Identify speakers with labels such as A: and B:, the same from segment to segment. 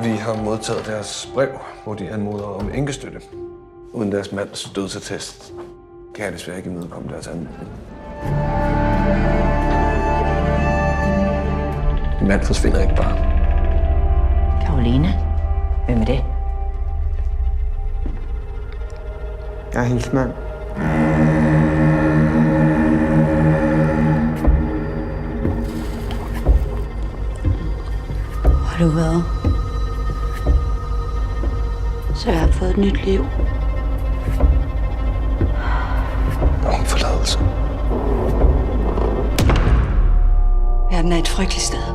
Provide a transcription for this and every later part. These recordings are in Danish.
A: Vi har modtaget deres brev, hvor de anmoder om enkestøtte. Uden deres mands dødsattest kan jeg desværre ikke imødekomme deres anmodning. Min mand forsvinder ikke bare.
B: Karoline? Hvem er det?
C: Jeg er hendes mand.
D: Har du været? Så jeg har fået et nyt liv.
A: Og en forladelse.
D: Verden er et frygteligt sted.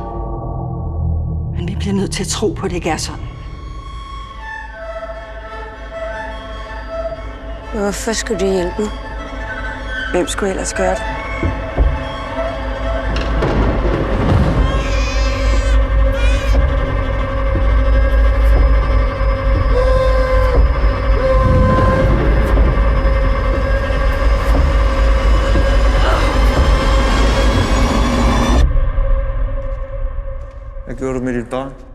D: Men vi bliver nødt til at tro på, at det ikke er sådan.
E: Hvorfor skulle du hjælpe mig?
D: Hvem skulle ellers gøre det?
C: Hvad gjorde du med dit barn?